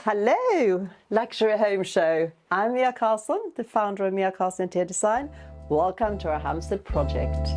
Hello, Luxury Home Show. I'm Mia Karlsson, the founder of Mia Karlsson Interior Design. Welcome to our Hampstead project.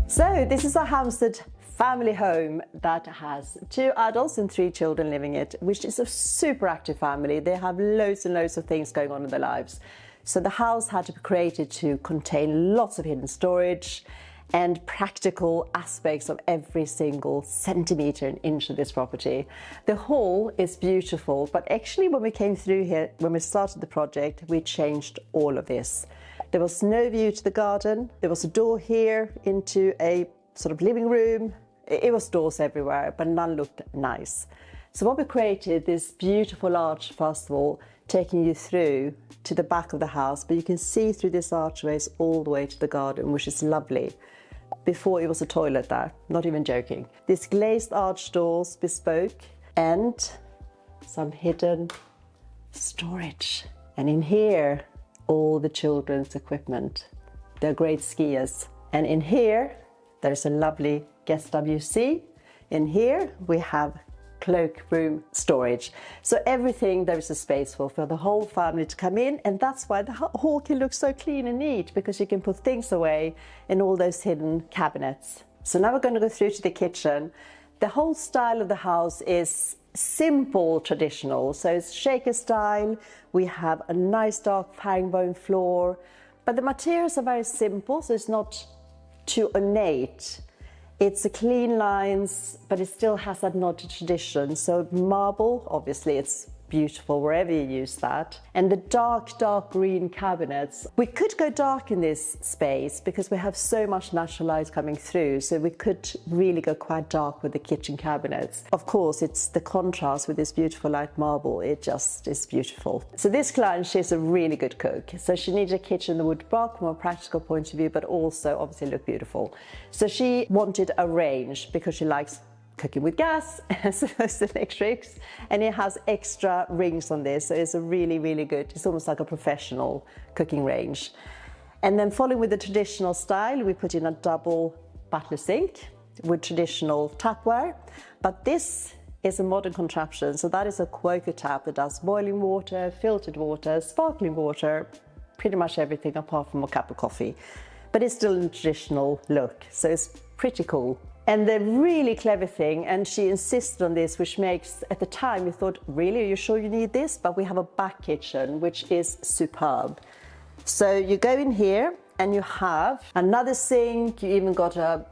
So this is a Hampstead family home that has 2 adults and 3 children living in it, which is a super active family. They have loads and loads of things going on in their lives. So the house had to be created to contain lots of hidden storage and practical aspects of every single centimetre and inch of this property. The hall is beautiful, but actually when we came through here, when we started the project, we changed all of this. There was no view to the garden. There was a door here into a sort of living room. It was doors everywhere, but none looked nice. So what we created, this beautiful arch, first of all, taking you through to the back of the house, but you can see through this archways all the way to the garden, which is lovely. Before it was a toilet there, not even joking. These glazed arch doors, bespoke, and some hidden storage. And in here, all the children's equipment. They're great skiers. And in here, there's a lovely guest WC. In here, we have cloakroom storage. So everything there is a space for the whole family to come in, and that's why the hall can look so clean and neat, because you can put things away in all those hidden cabinets. So now we're going to go through to the kitchen. The whole style of the house is simple, traditional. So it's shaker style. We have a nice dark herringbone floor, but the materials are very simple, so it's not too ornate. It's a clean lines, but it still has that nod to tradition. So marble, obviously it's beautiful wherever you use that. And the dark green cabinets. We could go dark in this space because we have so much natural light coming through. So we could really go quite dark with the kitchen cabinets. Of course, it's the contrast with this beautiful light marble. It just is beautiful. So this client, she's a really good cook. So she needed a kitchen that would work from a practical point of view, but also obviously look beautiful. So she wanted a range because she likes cooking with gas as opposed to electrics, and it has extra rings on this, so it's a really good, it's almost like a professional cooking range. And then following with the traditional style, we put in a double butler sink with traditional tapware, but this is a modern contraption. So that is a Quaker tap that does boiling water, filtered water, sparkling water, pretty much everything apart from a cup of coffee, but it's still in a traditional look, so it's pretty cool. And the really clever thing, and she insisted on this, which makes, at the time we thought, really, are you sure you need this? But we have a back kitchen, which is superb. So you go in here and you have another sink. You even got so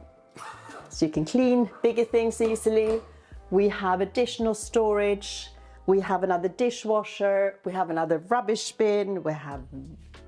you can clean bigger things easily. We have additional storage. We have another dishwasher. We have another rubbish bin. We have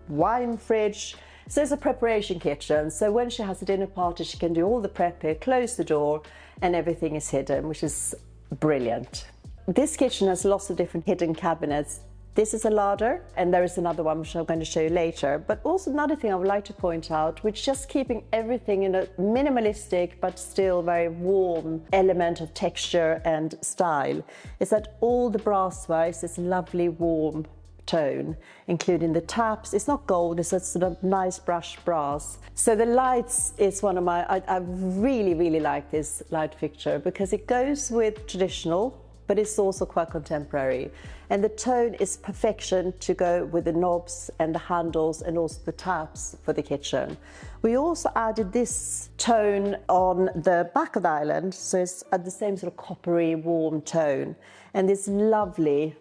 wine fridge. So it's a preparation kitchen, so when she has a dinner party, she can do all the prep here, close the door, and everything is hidden, which is brilliant. This kitchen has lots of different hidden cabinets. This is a larder, and there is another one which I'm going to show you later. But also another thing I would like to point out, which is just keeping everything in a minimalistic but still very warm element of texture and style, is that all the brassware is this lovely warm tone, including the taps. It's not gold, it's a sort of nice brushed brass. So the lights is one of my, I really like this light fixture because it goes with traditional, but it's also quite contemporary. And the tone is perfection to go with the knobs and the handles and also the taps for the kitchen. We also added this tone on the back of the island, so it's at the same sort of coppery warm tone. And this lovely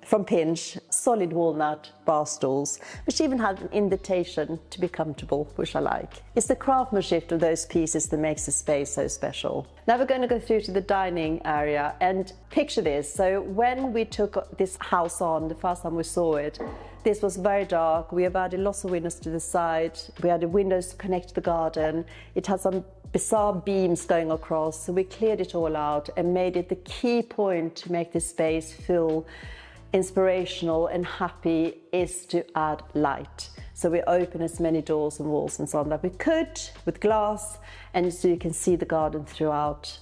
from Pinch, solid walnut bar stools, which even had an invitation to be comfortable, which I like. It's the craftsmanship of those pieces that makes the space so special. Now we're going to go through to the dining area, and picture this. So when we took this house on, the first time we saw it, this was very dark. We have added lots of windows to the side. We added windows to connect to the garden. It had some bizarre beams going across, so we cleared it all out and made it the key point to make this space feel inspirational and happy is to add light. So we open as many doors and walls and so on that we could with glass, and so you can see the garden throughout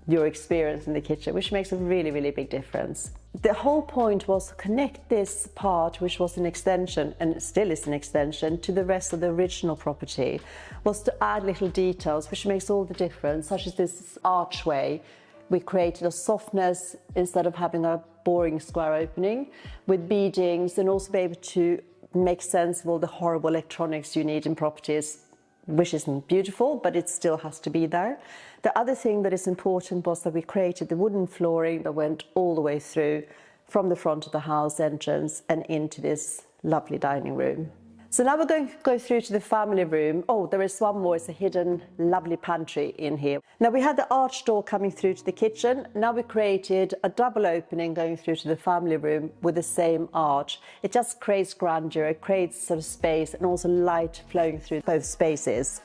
your experience in the kitchen, which makes a really big difference. the whole point was to connect this part, which was an extension and still is an extension, to the rest of the original property, was to add little details which makes all the difference, such as this archway. We created a softness instead of having a boring square opening with beadings, and also be able to make sense of all the horrible electronics you need in properties, which isn't beautiful, but it still has to be there. The other thing that is important was that we created the wooden flooring that went all the way through from the front of the house entrance and into this lovely dining room. So now we're going to go through to the family room. Oh, there is one more, it's a hidden lovely pantry in here. Now we had the arch door coming through to the kitchen. Now we created a double opening going through to the family room with the same arch. It just creates grandeur, it creates sort of space and also light flowing through both spaces.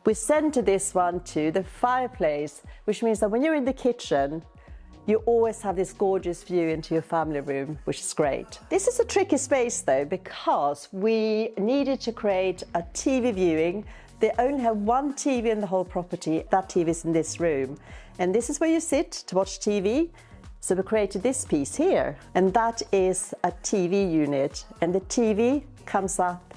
We center this one to the fireplace, which means that when you're in the kitchen, you always have this gorgeous view into your family room, which is great. This is a tricky space though, because we needed to create a TV viewing. They only have one TV in the whole property. That TV is in this room. And this is where you sit to watch TV. So we created this piece here, and that is a TV unit. And the TV comes up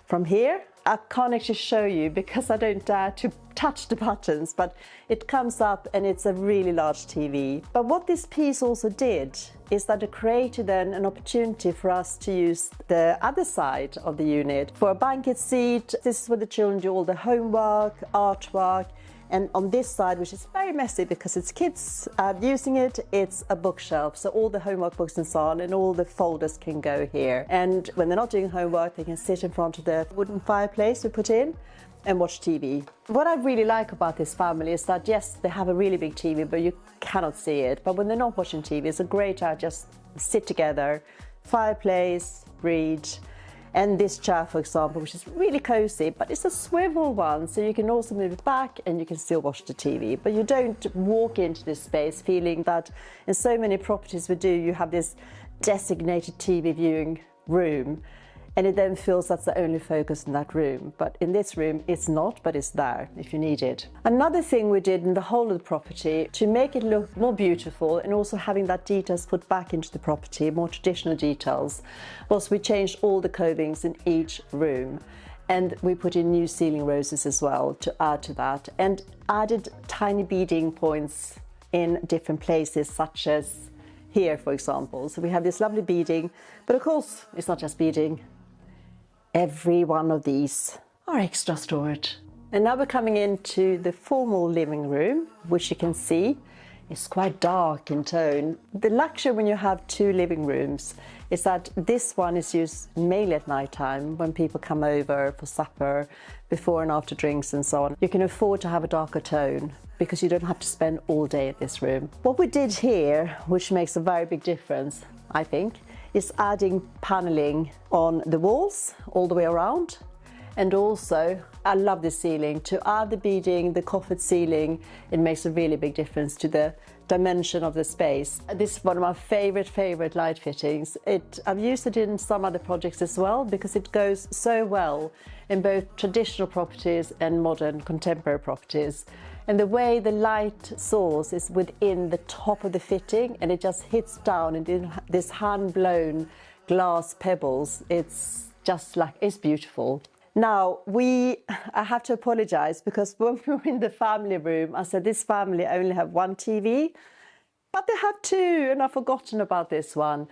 from here. I can't actually show you because I don't dare to touch the buttons, but it comes up and it's a really large TV. But what this piece also did is that it created then an opportunity for us to use the other side of the unit for a banquet seat. This is where the children do all the homework, artwork. And on this side, which is very messy because it's kids using it, it's a bookshelf. So all the homework books and so on, and all the folders can go here. And when they're not doing homework, they can sit in front of the wooden fireplace we put in and watch TV. What I really like about this family is that, yes, they have a really big TV, but you cannot see it. But when they're not watching TV, it's a great time to just sit together, fireplace, read. And this chair, for example, which is really cozy, but it's a swivel one, so you can also move it back and you can still watch the TV. But you don't walk into this space feeling that in so many properties we do, you have this designated TV viewing room, and it then feels that's the only focus in that room. But in this room, it's not, but it's there if you need it. Another thing we did in the whole of the property to make it look more beautiful and also having that details put back into the property, more traditional details, was we changed all the covings in each room. And we put in new ceiling roses as well to add to that, and added tiny beading points in different places, such as here, for example. So we have this lovely beading, but of course, it's not just beading. Every one of these are extra storage. And now we're coming into the formal living room, which you can see is quite dark in tone. The luxury when you have two living rooms is that this one is used mainly at night time when people come over for supper, before and after drinks and so on. You can afford to have a darker tone because you don't have to spend all day at this room. What we did here, which makes a very big difference, I think, is adding paneling on the walls all the way around. And also, I love the ceiling. To add the beading, the coffered ceiling, it makes a really big difference to the dimension of the space. This is one of my favorite light fittings. I've used it in some other projects as well because it goes so well in both traditional properties and modern contemporary properties. And the way the light source is within the top of the fitting and it just hits down and this hand-blown glass pebbles, it's just like, it's beautiful. Now, I have to apologize because when we were in the family room, I said this family only have one TV, but they have two, and I've forgotten about this one.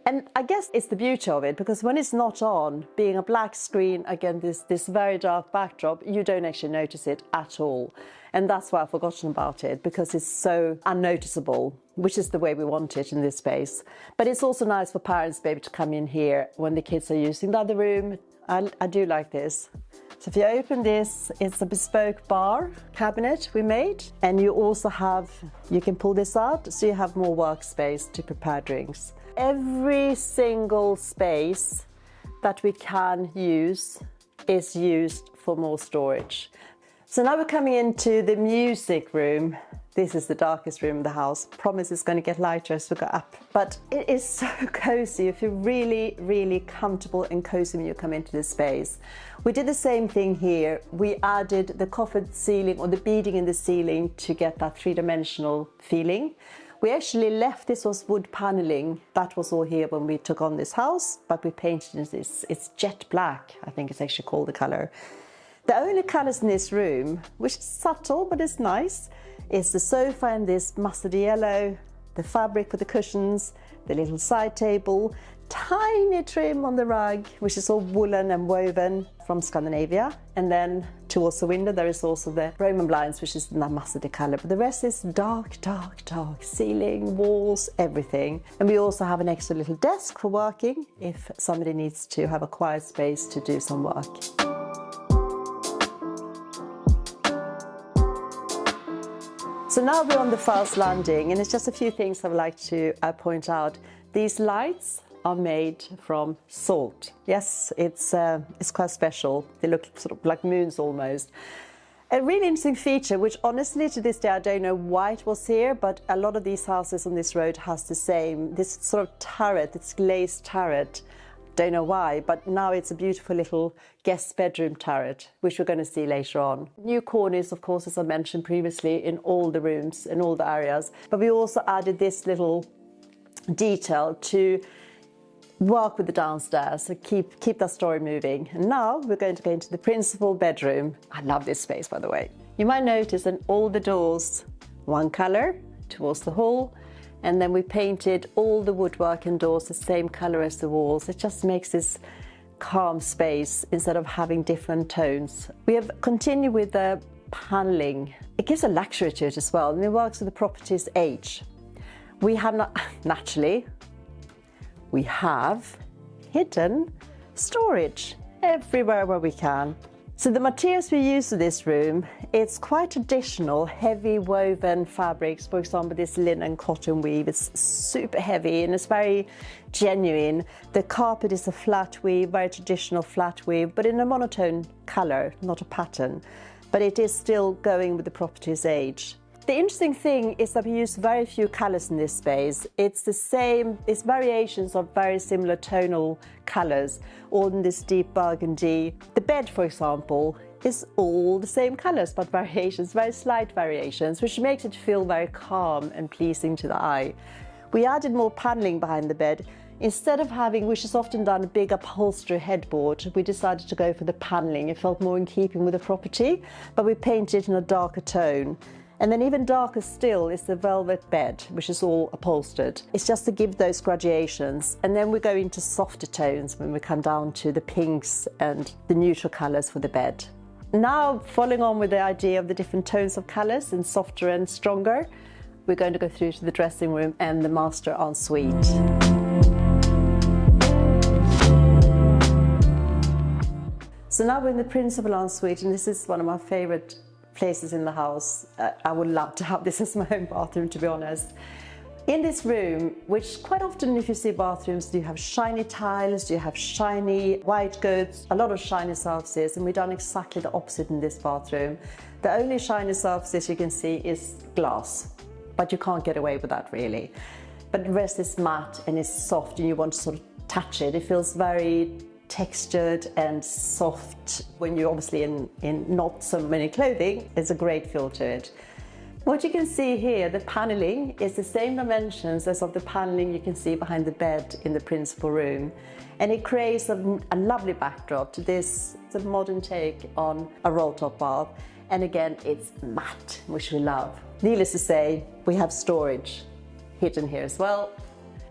And I guess it's the beauty of it, because when it's not on, being a black screen, again, this very dark backdrop, you don't actually notice it at all. And that's why I've forgotten about it, because it's so unnoticeable, which is the way we want it in this space. But it's also nice for parents to be able to come in here when the kids are using the other room. I do like this. So if you open this, it's a bespoke bar cabinet we made. And you also you can pull this out, so you have more workspace to prepare drinks. Every single space that we can use is used for more storage. So now we're coming into the music room. This is the darkest room in the house. Promise it's going to get lighter as we go up. But it is so cozy. If you're really comfortable and cozy when you come into this space. We did the same thing here. We added the coffered ceiling or the beading in the ceiling to get that three-dimensional feeling. We actually left this was wood paneling. That was all here when we took on this house, but we painted this. It's jet black, I think it's actually called the color. The only colors in this room, which is subtle but it's nice, is the sofa in this mustard yellow, the fabric for the cushions, the little side table, tiny trim on the rug, which is all woolen and woven from Scandinavia. And then towards the window there is also the Roman blinds, which is in that mustardy color. But the rest is dark, dark, dark. Ceiling, walls, everything. And we also have an extra little desk for working if somebody needs to have a quiet space to do some work. So now we're on the first landing, and it's just a few things I would like to point out. These lights are made from salt. Yes, it's quite special. They look sort of like moons almost. A really interesting feature, which honestly to this day I don't know why it was here, but a lot of these houses on this road has the same, this sort of turret, this glazed turret. Don't know why, but now it's a beautiful little guest bedroom turret, which we're going to see later on. New cornice, of course, as I mentioned previously, in all the rooms, in all the areas. But we also added this little detail to work with the downstairs, so keep that story moving. And now we're going to go into the principal bedroom. I love this space, by the way. You might notice that all the doors, one color towards the hall, and then we painted all the woodwork and doors the same color as the walls. It just makes this calm space instead of having different tones. We have continued with the paneling. It gives a luxury to it as well, and it works with the property's age. We have not, naturally, we have hidden storage everywhere where we can. So the materials we use in this room, it's quite traditional, heavy woven fabrics. For example, this linen cotton weave, it's super heavy and it's very genuine. The carpet is a flat weave, very traditional flat weave, but in a monotone color, not a pattern. But it is still going with the property's age. The interesting thing is that we use very few colors in this space. It's the same, it's variations of very similar tonal colors, all in this deep burgundy. The bed, for example, is all the same colors, but variations, very slight variations, which makes it feel very calm and pleasing to the eye. We added more paneling behind the bed. Instead of having, which is often done, a big upholstery headboard, we decided to go for the paneling. It felt more in keeping with the property, but we painted it in a darker tone. And then even darker still is the velvet bed, which is all upholstered. It's just to give those gradations. And then we go into softer tones when we come down to the pinks and the neutral colors for the bed. Now, following on with the idea of the different tones of colors and softer and stronger, we're going to go through to the dressing room and the master ensuite. So now we're in the principal ensuite, and this is one of my favorite places in the house. I would love to have this as my own bathroom, to be honest. In this room, which quite often if you see bathrooms, you have shiny tiles, you have shiny white goods, a lot of shiny surfaces, and we've done exactly the opposite in this bathroom. The only shiny surfaces you can see is glass, but you can't get away with that really. But the rest is matte and it's soft, and you want to sort of touch it. It feels very textured and soft when you're obviously in not so many clothing. It's a great feel to it. What you can see here, the paneling is the same dimensions as of the paneling you can see behind the bed in the principal room, and it creates a lovely backdrop to this. It's a modern take on a roll top bath, and again it's matte, which we love. Needless to say, we have storage hidden here as well.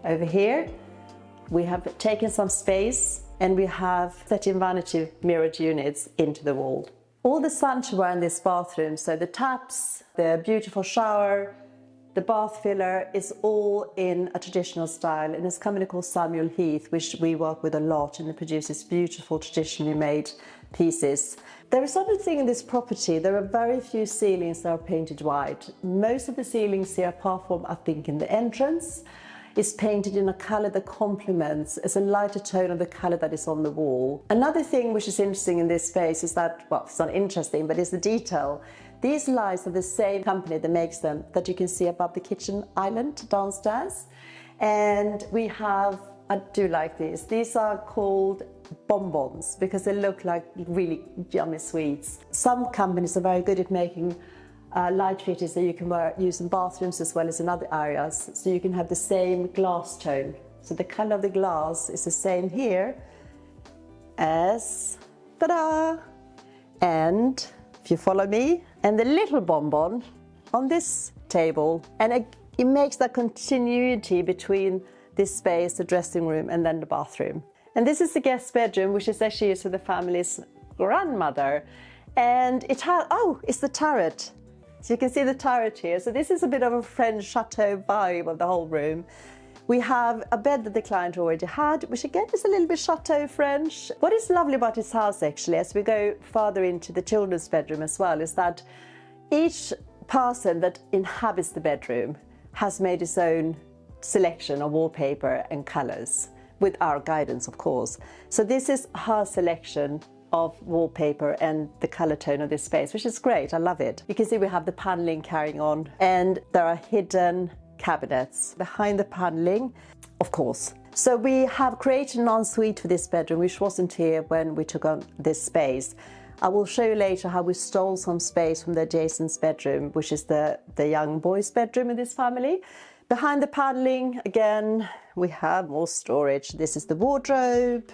Over here we have taken some space, and we have 13 vanity mirrored units into the wall. All the sanctuary in this bathroom, so the taps, the beautiful shower, the bath filler, is all in a traditional style, and it's a company called Samuel Heath, which we work with a lot, and it produces beautiful traditionally made pieces. There is another thing in this property. There are very few ceilings that are painted white. Most of the ceilings here, apart from I think in the entrance, is painted in a color that complements, as a lighter tone of the color that is on the wall. Another thing which is interesting in this space is that, well, it's not interesting, but it's the detail. These lights are the same company that makes them, that you can see above the kitchen island downstairs. And we have, I do like these are called bonbons because they look like really yummy sweets. Some companies are very good at making light fittings that you can use in bathrooms as well as in other areas, so you can have the same glass tone. So the color of the glass is the same here as, ta-da! And if you follow me, and the little bonbon on this table, and it makes that continuity between this space, the dressing room, and then the bathroom. And this is the guest bedroom, which is actually used for the family's grandmother. And it has, oh, it's the turret. So you can see the turret here. So this is a bit of a French chateau vibe of the whole room. We have a bed that the client already had, which again is a little bit chateau French. What is lovely about this house actually, as we go further into the children's bedroom as well, is that each person that inhabits the bedroom has made his own selection of wallpaper and colors, with our guidance of course. So this is her selection of wallpaper and the color tone of this space, which is great. I love it. You can see we have the paneling carrying on, and there are hidden cabinets behind the paneling, of course. So we have created an ensuite for this bedroom, which wasn't here when we took on this space. I will show you later how we stole some space from the adjacent bedroom, which is the young boy's bedroom in this family. Behind the paneling, again, we have more storage. This is the wardrobe.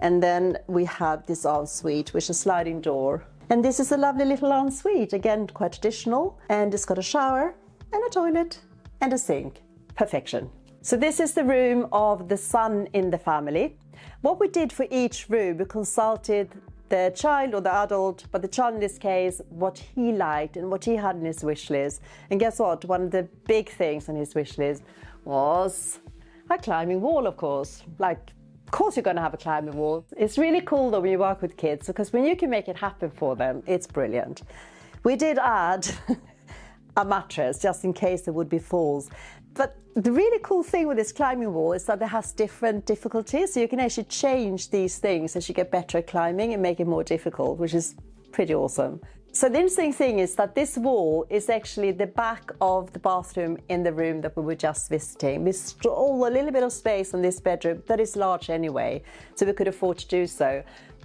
And then we have this ensuite, which is a sliding door. And this is a lovely little ensuite, again, quite traditional. And it's got a shower and a toilet and a sink. Perfection. So this is the room of the son in the family. What we did for each room, we consulted the child or the adult, but the child in this case, what he liked and what he had in his wish list. And guess what? One of the big things on his wish list was a climbing wall, of course. Like, of course you're going to have a climbing wall. It's really cool though when you work with kids, because when you can make it happen for them, it's brilliant. We did add a mattress just in case there would be falls. But the really cool thing with this climbing wall is that it has different difficulties, so you can actually change these things as you get better at climbing and make it more difficult, which is pretty awesome. So the interesting thing is that this wall is actually the back of the bathroom in the room that we were just visiting. We stole a little bit of space on this bedroom that is large anyway, so we could afford to do so.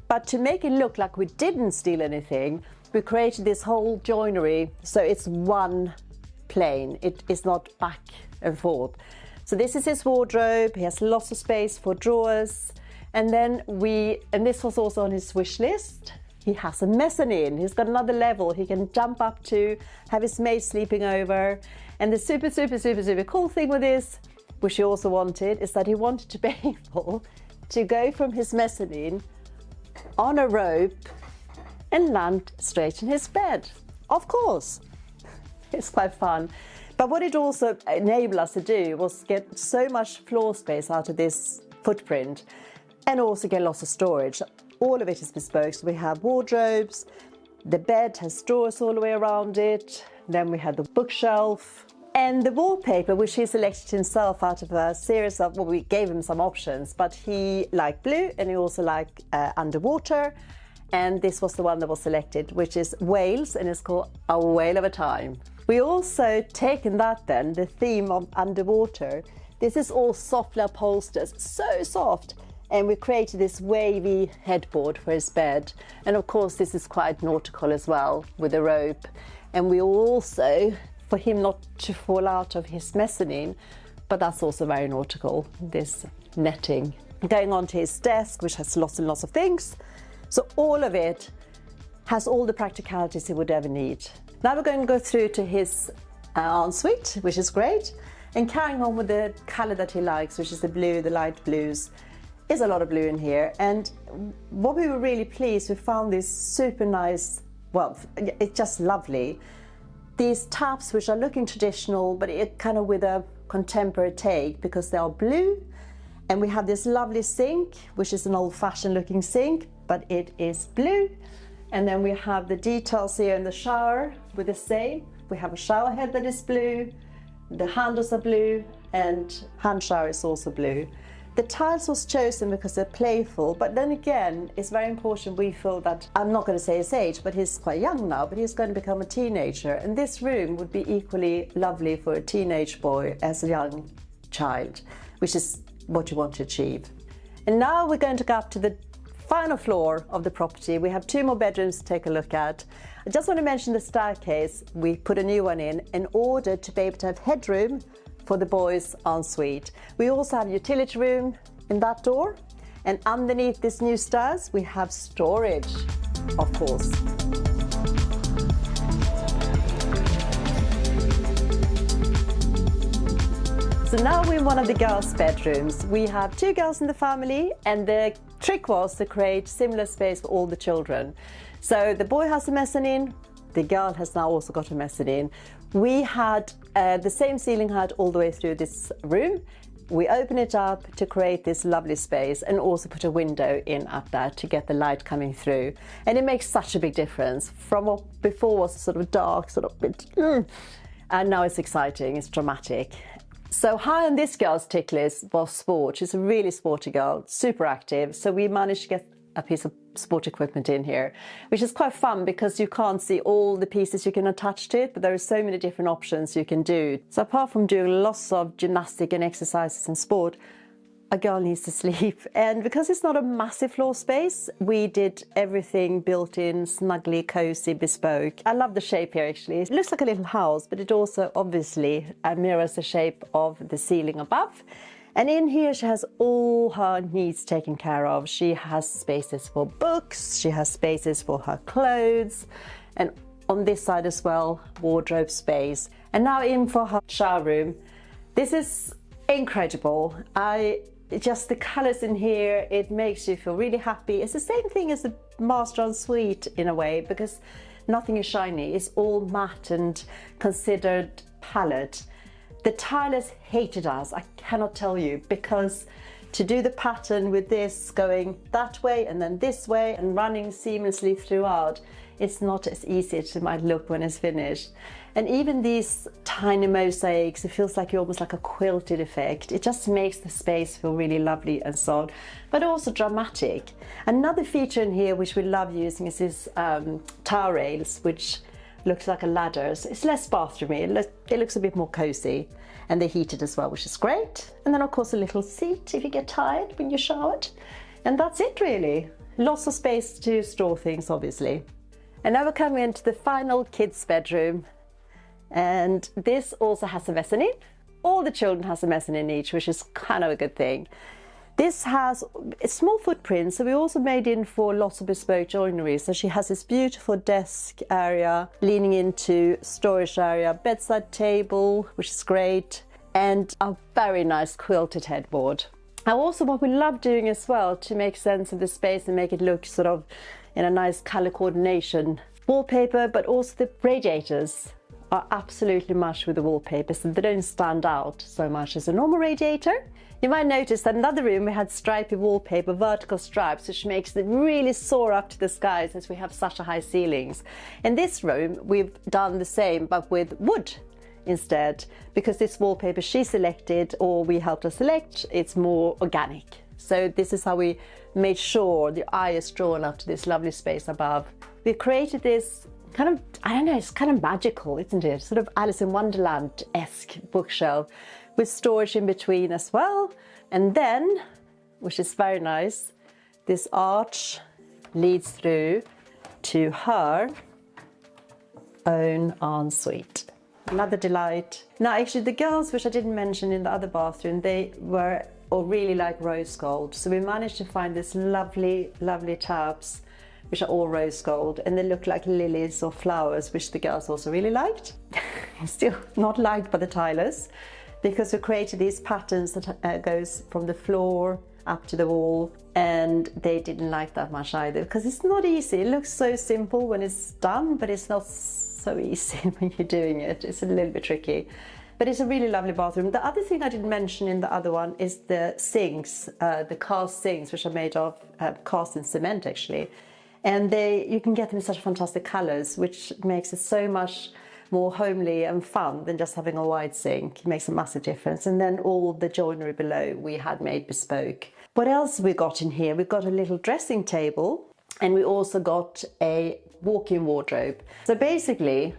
But to make it look like we didn't steal anything, we created this whole joinery, so it's one plane. It is not back and forth. So this is his wardrobe. He has lots of space for drawers. And then this was also on his wish list, he has a mezzanine. He's got another level he can jump up to, have his maid sleeping over. And the super cool thing with this, which he also wanted, is that he wanted to be able to go from his mezzanine on a rope and land straight in his bed. Of course, it's quite fun. But what it also enabled us to do was get so much floor space out of this footprint, and also get lots of storage. All of it is bespoke. So we have wardrobes, the bed has drawers all the way around it, then we have the bookshelf, and the wallpaper, which he selected himself out of a series of, well, we gave him some options, but he liked blue and he also liked underwater. And this was the one that was selected, which is Wales, and it's called A Whale of a Time. We also taken that then, the theme of underwater. This is all softly upholstered, so soft. And we created this wavy headboard for his bed. And of course, this is quite nautical as well, with a rope. And we also, for him not to fall out of his mezzanine, but that's also very nautical, this netting. Going on to his desk, which has lots and lots of things. So all of it has all the practicalities he would ever need. Now we're going to go through to his ensuite, which is great. And carrying on with the color that he likes, which is the blue, the light blues. There's a lot of blue in here. And what we were really pleased, we found this super nice, well, it's just lovely. These taps, which are looking traditional, but it kind of with a contemporary take, because they are blue. And we have this lovely sink, which is an old-fashioned looking sink, but it is blue. And then we have the details here in the shower with the same. We have a shower head that is blue, the handles are blue, and hand shower is also blue. The tiles was chosen because they're playful, but then again, it's very important we feel that, I'm not going to say his age, but he's quite young now, but he's going to become a teenager. And this room would be equally lovely for a teenage boy as a young child, which is what you want to achieve. And now we're going to go up to the final floor of the property. We have 2 more bedrooms to take a look at. I just want to mention the staircase. We put a new one in order to be able to have headroom for the boys' ensuite. We also have a utility room in that door, and underneath this new stairs we have storage, of course. So now we're in one of the girls' bedrooms. We have 2 girls in the family, and the trick was to create similar space for all the children. So the boy has a mezzanine, the girl has now also got a mezzanine. We had the same ceiling height all the way through this room. We open it up to create this lovely space and also put a window in up there to get the light coming through. And it makes such a big difference from what before was sort of dark, sort of bit, and now it's exciting, it's dramatic. So high on this girl's tick list was sport. She's a really sporty girl, super active. So we managed to get a piece of sport equipment in here, which is quite fun because you can't see all the pieces you can attach to it, but there are so many different options you can do. So apart from doing lots of gymnastic and exercises and sport, a girl needs to sleep. And because it's not a massive floor space, we did everything built in, snugly, cozy, bespoke. I love the shape here actually. It looks like a little house, but it also obviously mirrors the shape of the ceiling above. And in here she has all her needs taken care of. She has spaces for books, she has spaces for her clothes, and on this side as well, wardrobe space. And now in for her shower room. This is incredible. Just the colors in here, it makes you feel really happy. It's the same thing as the master ensuite in a way, because nothing is shiny. It's all matte and considered palette. The tilers hated us, I cannot tell you, because to do the pattern with this going that way and then this way and running seamlessly throughout, it's not as easy as it might look when it's finished. And even these tiny mosaics, it feels like you're almost like a quilted effect. It just makes the space feel really lovely and soft, but also dramatic. Another feature in here which we love using is this towel rails, which looks like a ladder. So it's less bathroomy, it looks a bit more cozy, and they're heated as well, which is great. And then of course a little seat if you get tired when you showered. And that's it really. Lots of space to store things obviously. And now we're coming into the final kids' bedroom. And this also has a mezzanine. All the children has a mezzanine each, which is kind of a good thing. This has a small footprint, so we also made in for lots of bespoke joinery. So she has this beautiful desk area leaning into storage area, bedside table, which is great, and a very nice quilted headboard. And also what we love doing as well to make sense of the space and make it look sort of in a nice color coordination. Wallpaper, but also the radiators are absolutely matched with the wallpaper, so they don't stand out so much as a normal radiator. You might notice that in another room we had stripy wallpaper, vertical stripes, which makes it really soar up to the sky since we have such a high ceilings. In this room we've done the same but with wood instead, because this wallpaper she selected, or we helped her select, it's more organic. So this is how we made sure the eye is drawn up to this lovely space above. We created this kind of, I don't know, it's kind of magical, isn't it? Sort of Alice in Wonderland-esque bookshelf with storage in between as well. And then, which is very nice, this arch leads through to her own ensuite. Another delight. Now actually the girls, which I didn't mention in the other bathroom, they were or really like rose gold. So we managed to find this lovely, lovely taps which are all rose gold, and they look like lilies or flowers, which the girls also really liked. Still not liked by the tilers, because we created these patterns that goes from the floor up to the wall, and they didn't like that much either, because it's not easy. It looks so simple when it's done, but it's not so easy when you're doing it. It's a little bit tricky. But it's a really lovely bathroom. The other thing I didn't mention in the other one is the sinks, the cast sinks, which are made of cast in cement actually. And you can get them in such fantastic colors, which makes it so much more homely and fun than just having a wide sink. It makes a massive difference. And then all the joinery below we had made bespoke. What else we got in here? We got a little dressing table, and we also got a walk-in wardrobe. So basically,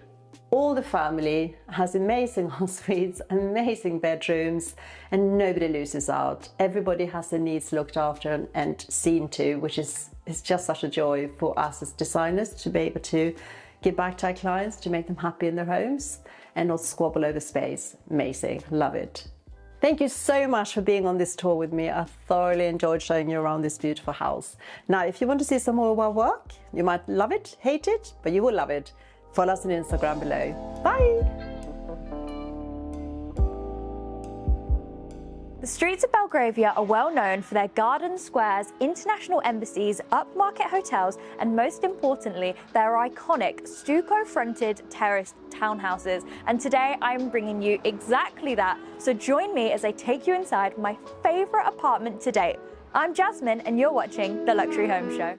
all the family has amazing en-suites, amazing bedrooms, and nobody loses out. Everybody has their needs looked after and seen to, which is It's just such a joy for us as designers to be able to give back to our clients, to make them happy in their homes and not squabble over space. Amazing, love it. Thank you so much for being on this tour with me. I thoroughly enjoyed showing you around this beautiful house. Now, if you want to see some more of our work, you might love it, hate it, but you will love it. Follow us on Instagram below. Bye! The streets of Belgravia are well known for their gardens, squares, international embassies, upmarket hotels, and most importantly, their iconic stucco-fronted terraced townhouses. And today I'm bringing you exactly that. So join me as I take you inside my favourite apartment to date. I'm Jasmine and you're watching The Luxury Home Show.